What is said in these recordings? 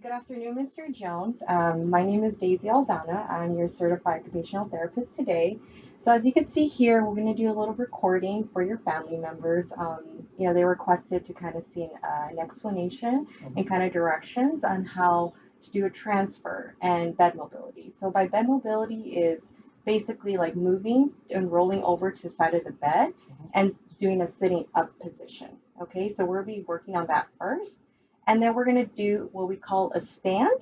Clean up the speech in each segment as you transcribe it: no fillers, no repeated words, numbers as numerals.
Good afternoon, Mr. Jones. My name is Daisy Aldana. I'm your certified occupational therapist today. So as you can see here, we're going to do a little recording for your family members. They requested to kind of see an explanation and kind of directions on how to do a transfer and bed mobility. So by bed mobility is basically like moving and rolling over to the side of the bed and doing a sitting up position. Okay, so we'll be working on that first. And then we're going to do what we call a stand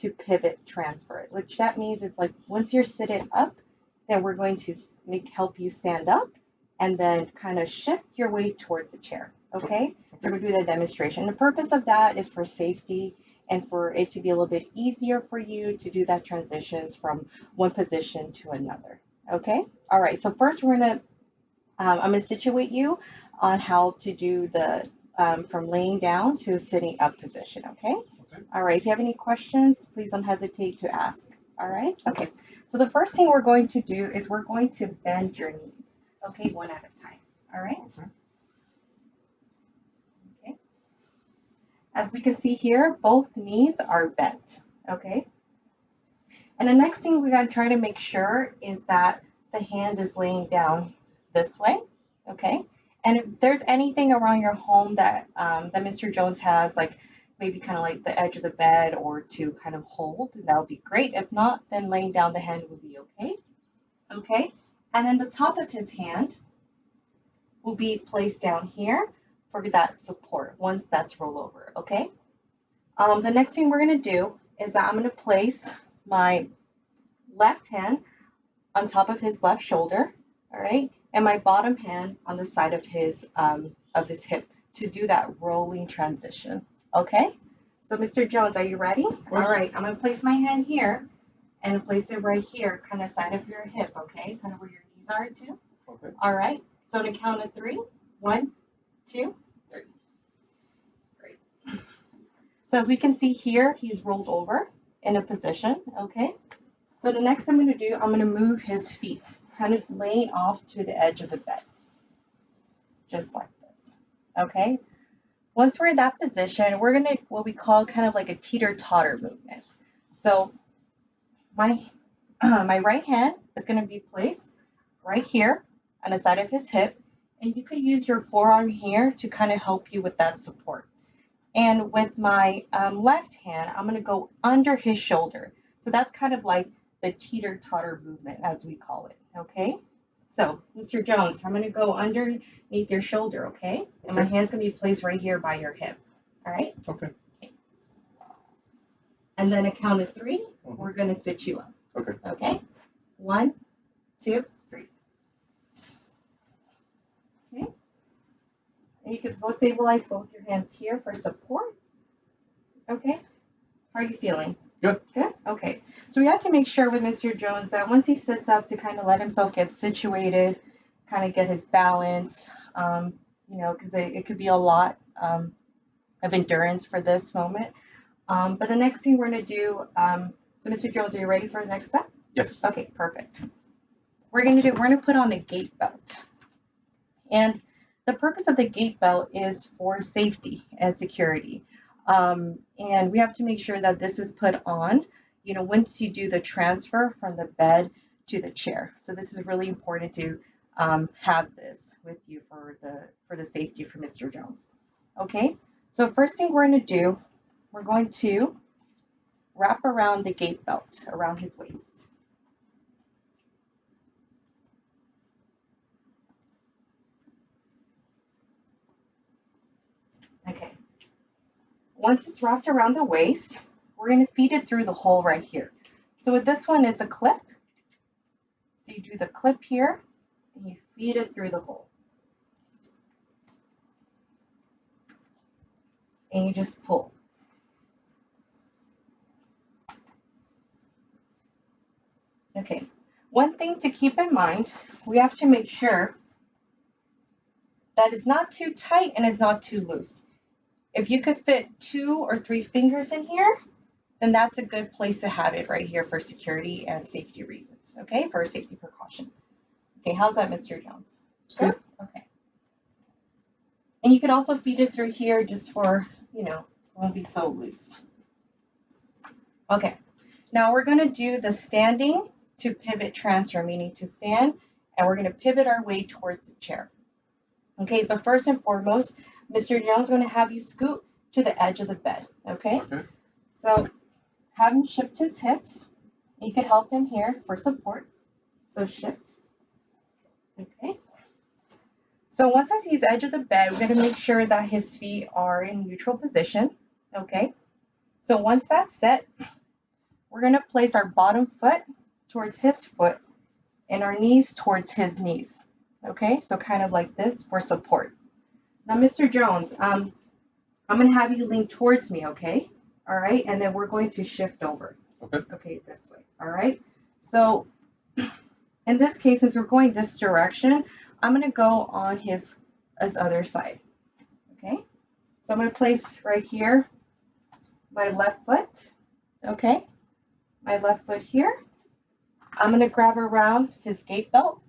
to pivot transfer, which that means it's like once you're sitting up, then we're going to help you stand up and then kind of shift your weight towards the chair. Okay? So we're going to do the demonstration. The purpose of that is for safety and for it to be a little bit easier for you to do that transitions from one position to another. Okay? All right. So first I'm going to situate you on how to do the from laying down to a sitting up position, okay? Okay. All right, if you have any questions, please don't hesitate to ask. All right, okay. So the first thing we're going to do is we're going to bend your knees, okay, one at a time. All right, Okay. okay. As we can see here, both knees are bent, okay? And the next thing we gotta try to make sure is that the hand is laying down this way, okay? And if there's anything around your home that Mr. Jones has, like maybe kind of like the edge of the bed or to kind of hold, that would be great. If not, then laying down the hand will be okay. Okay. And then the top of his hand will be placed down here for that support once that's rolled over. Okay. The next thing we're gonna do is that I'm gonna place my left hand on top of his left shoulder. All right, and my bottom hand on the side of his hip to do that rolling transition. Okay, so Mr. Jones, are you ready? All right, I'm gonna place my hand here and place it right here, kind of side of your hip. Okay, kind of where your knees are too. Okay. All right, so on a count of three, 1, 2, 3. Great. So as we can see here, he's rolled over in a position. Okay, so the next I'm gonna do, I'm gonna move his feet kind of laying off to the edge of the bed, just like this. Okay. Once we're in that position, we're gonna what we call kind of like a teeter-totter movement. So my my right hand is gonna be placed right here on the side of his hip, and you could use your forearm here to kind of help you with that support. And with my left hand, I'm gonna go under his shoulder. So that's kind of like the teeter-totter movement, as we call it. Okay. So, Mr. Jones, I'm gonna go underneath your shoulder, okay? And my Okay. hand's gonna be placed right here by your hip. All right. Okay. And then a count of 3, we're gonna sit you up. Okay. Okay. 1, 2, 3. Okay. And you can both stabilize both your hands here for support. Okay. How are you feeling? Good. Good? Okay. So we have to make sure with Mr. Jones that once he sits up to kind of let himself get situated, kind of get his balance, because it could be a lot of endurance for this moment. But the next thing we're going to do, so Mr. Jones, are you ready for the next step? Yes. Okay, perfect. We're going to put on a gait belt. And the purpose of the gait belt is for safety and security. And we have to make sure that this is put on, once you do the transfer from the bed to the chair. So this is really important to have this with you for the safety for Mr. Jones. Okay, so first thing we're going to do, we're going to wrap around the gait belt around his waist. Okay. Once it's wrapped around the waist, we're going to feed it through the hole right here. So with this one, it's a clip. So you do the clip here, and you feed it through the hole. And you just pull. Okay. One thing to keep in mind, we have to make sure that it's not too tight and it's not too loose. If you could fit 2 or 3 fingers in here, then that's a good place to have it right here for security and safety reasons, okay? For a safety precaution. Okay, how's that, Mr. Jones? Good. Okay. And you could also feed it through here just for, it won't be so loose. Okay. Now we're going to do the standing to pivot transfer, meaning to stand, and we're going to pivot our way towards the chair. Okay, but first and foremost, Mr. Jones is going to have you scoot to the edge of the bed. Okay? Okay. So have him shift his hips. You could help him here for support. So shift. Okay. So once I see his edge of the bed, we're going to make sure that his feet are in neutral position. Okay. So once that's set, we're going to place our bottom foot towards his foot and our knees towards his knees. Okay. So kind of like this for support. Now, Mr. Jones, I'm going to have you lean towards me. Okay. All right. And then we're going to shift over. Okay. Okay. This way. All right. So in this case, since we're going this direction, I'm going to go on his other side. Okay. So I'm going to place right here my left foot. Okay. My left foot here. I'm going to grab around his gait belt,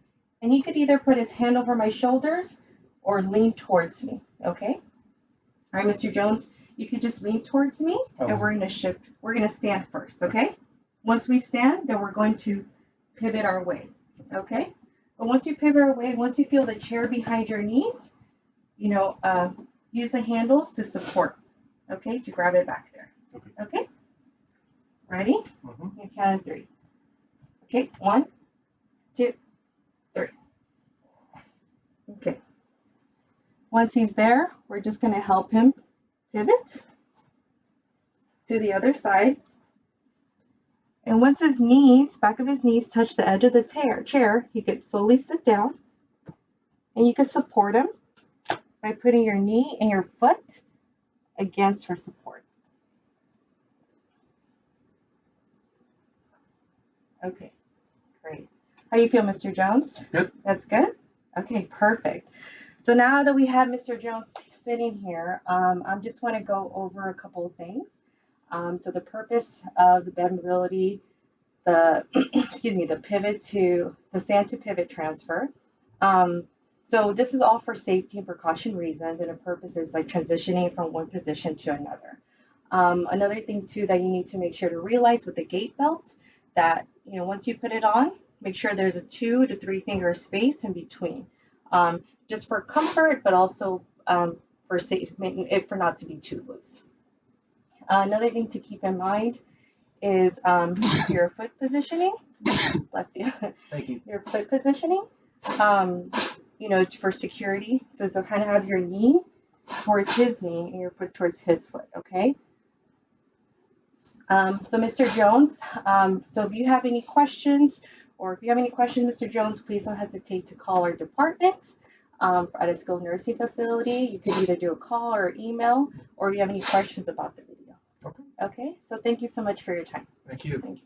and he could either put his hand over my shoulders or lean towards me. Okay. All right, Mr. Jones, you could just lean towards me, and we're going to shift. We're going to stand first. Okay. Once we stand, then we're going to pivot our way. Okay. But once you pivot our way, once you feel the chair behind your knees, use the handles to support. Okay, to grab it back there. Okay. Ready? Mm-hmm. You count of 3. Okay, 1, 2, 3. Okay. Once he's there, we're just going to help him pivot to the other side. And once his knees, back of his knees, touch the edge of the chair, he could slowly sit down. And you can support him by putting your knee and your foot against for support. Okay, great. How do you feel, Mr. Jones? Good. That's good? Okay, perfect. So now that we have Mr. Jones sitting here, I just want to go over a couple of things. So the purpose of the bed mobility, the the pivot to the stand to pivot transfer. So this is all for safety and precaution reasons, and the purpose is like transitioning from one position to another. Another thing too that you need to make sure to realize with the gait belt that once you put it on, make sure there's a 2 to 3 finger space in between, just for comfort, but also for safe, making it for not to be too loose. Another thing to keep in mind is your foot positioning. Bless you. Thank you. Your foot positioning. For security. So kind of have your knee towards his knee and your foot towards his foot. Okay. So Mr. Jones, so if you have any questions, Mr. Jones, please don't hesitate to call our department at a skilled nursing facility. You can either do a call or email, or if you have any questions about the video. Okay. Okay, so thank you so much for your time. Thank you. Thank you.